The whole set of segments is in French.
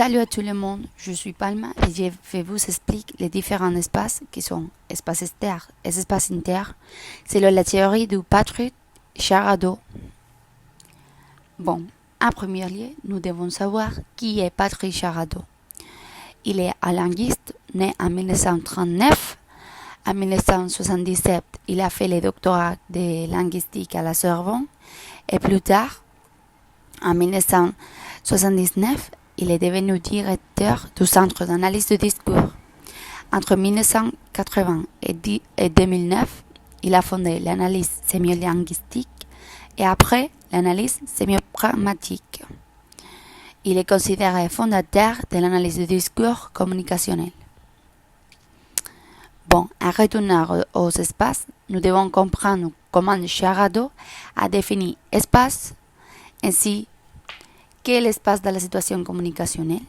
Salut à tout le monde, je suis Palma et je vais vous expliquer les différents espaces qui sont espaces externes et espaces internes selon la théorie du Patrick Charado. Bon, en premier lieu, nous devons savoir qui est Patrick Charado. Il est un linguiste né en 1939. En 1977, il a fait le doctorat de linguistique à la Sorbonne et plus tard, en 1979, il est devenu directeur du Centre d'analyse du discours. Entre 1980 et 2009, il a fondé l'analyse sémiolinguistique et après l'analyse sémiopragmatique. Il est considéré fondateur de l'analyse du discours communicationnel. Bon, en retournant aux espaces, nous devons comprendre comment Charado a défini espace ainsi qu'est l'espace de la situation communicationnelle.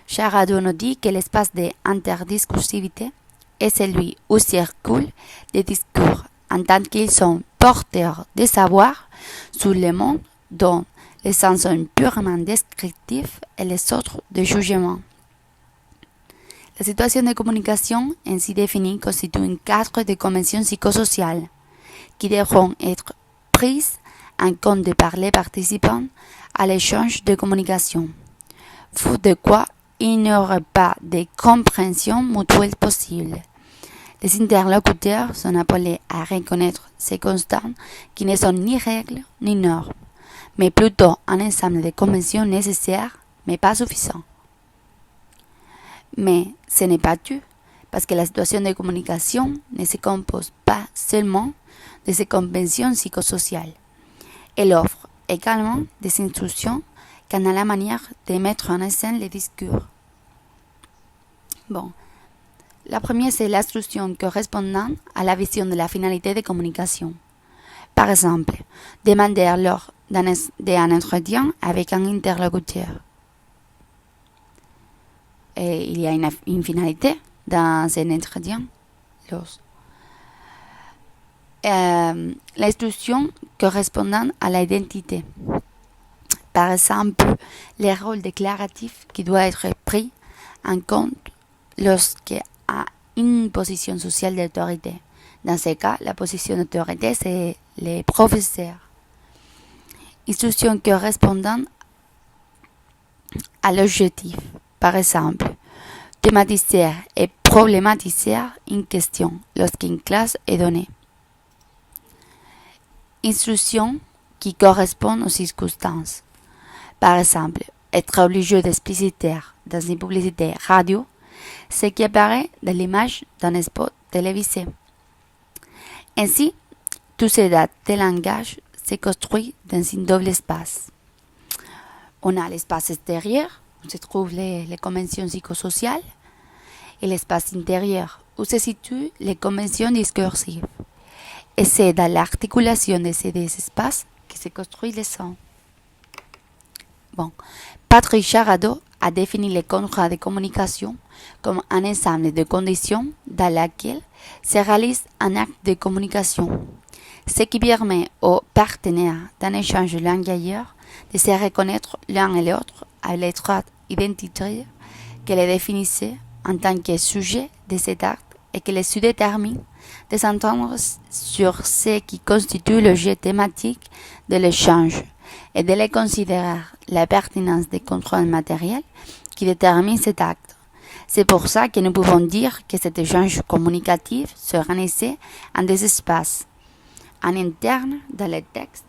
Charado nous dit que l'espace d'interdiscursivité est celui où circulent des discours en tant qu'ils sont porteurs de savoir sur le monde dont les sens sont purement descriptifs et les autres de jugement. La situation de communication ainsi définie constitue un cadre de conventions psychosociales qui devront être prises en compte par les participants à l'échange de communication, faute de quoi il n'y aurait pas de compréhension mutuelle possible. Les interlocuteurs sont appelés à reconnaître ces constantes qui ne sont ni règles ni normes, mais plutôt un ensemble de conventions nécessaires, mais pas suffisants. Mais ce n'est pas tout, parce que la situation de communication ne se compose pas seulement de ces conventions psychosociales. Elle offre également des instructions quant à la manière de mettre en scène les discours. Bon, la première, c'est l'instruction correspondant à la vision de la finalité de communication. Par exemple, demander lors d'un entretien avec un interlocuteur. Et il y a une finalité dans un entretien. L'instruction correspondant à l'identité. Par exemple, les rôles déclaratifs qui doivent être pris en compte lorsqu'il y a une position sociale d'autorité. Dans ce cas, la position d'autorité, c'est les professeurs. Instruction correspondant à l'objectif. Par exemple, thématiser et problématiser une question lorsqu'une classe est donnée. Instructions qui correspondent aux circonstances. Par exemple, être obligé d'expliciter dans une publicité radio ce qui apparaît dans l'image d'un spot télévisé. Ainsi, tous ces dates de langage se construisent dans un double espace. On a l'espace extérieur, où se trouvent les conventions psychosociales, et l'espace intérieur, où se situent les conventions discursives. Et c'est dans l'articulation de ces deux espaces que se construit le son. Bon, Patrick Charado a défini les contrats de communication comme un ensemble de conditions dans lesquelles se réalise un acte de communication, ce qui permet aux partenaires d'un échange langagier de se reconnaître l'un et l'autre à l'étroite identité que les définissait en tant que sujet de cet acte et que les sous-détermine de s'entendre sur ce qui constitue l'objet thématique de l'échange et de les considérer la pertinence des contrôles matériels qui déterminent cet acte. C'est pour ça que nous pouvons dire que cet échange communicatif se réunissait en des espaces, un interne dans le texte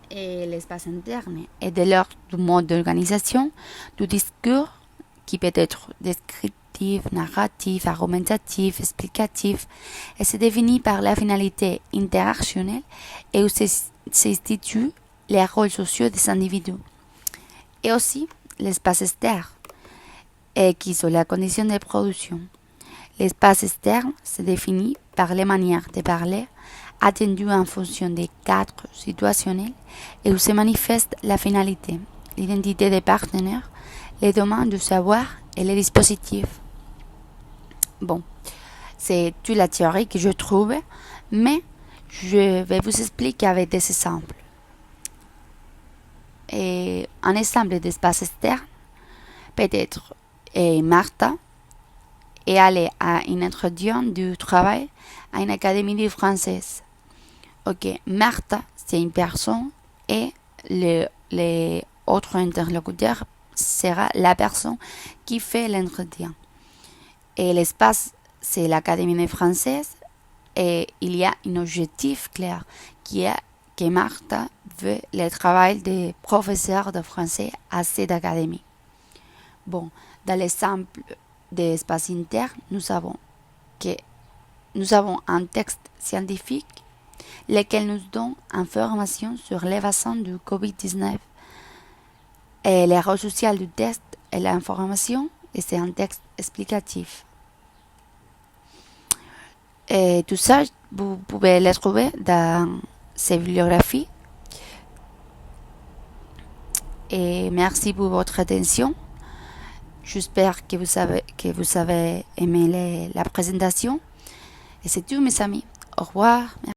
et l'espace interne est de l'ordre du mode d'organisation du discours qui peut être descriptif, narratif, argumentatif, explicatif et se définit par la finalité interactionnelle et où se situent les rôles sociaux des individus. Et aussi l'espace externe et qui sont la condition de production. L'espace externe se définit par les manières de parler attendues en fonction des cadres situationnels et où se manifeste la finalité, l'identité des partenaires, les domaines du savoir et les dispositifs. Bon, c'est toute la théorie que je trouve, mais je vais vous expliquer avec des exemples. un ensemble d'espaces externes, peut-être Martha, est allée à une entretien du travail à une académie française. Ok, Martha, c'est une personne et le autre interlocuteur sera la personne qui fait l'entretien. Et l'espace, c'est l'Académie française et il y a un objectif clair qui est que Martha veut le travail de professeur de français à cette académie. Bon, dans l'exemple d'espace interne, nous avons un texte scientifique lequel nous donne information sur l'évasion du Covid-19. Et l'erreur sociale du texte est l'information et c'est un texte explicatif. Et tout ça, vous pouvez le trouver dans ces bibliographies. Et merci pour votre attention. J'espère que vous avez aimé la présentation. Et c'est tout, mes amis. Au revoir. Merci.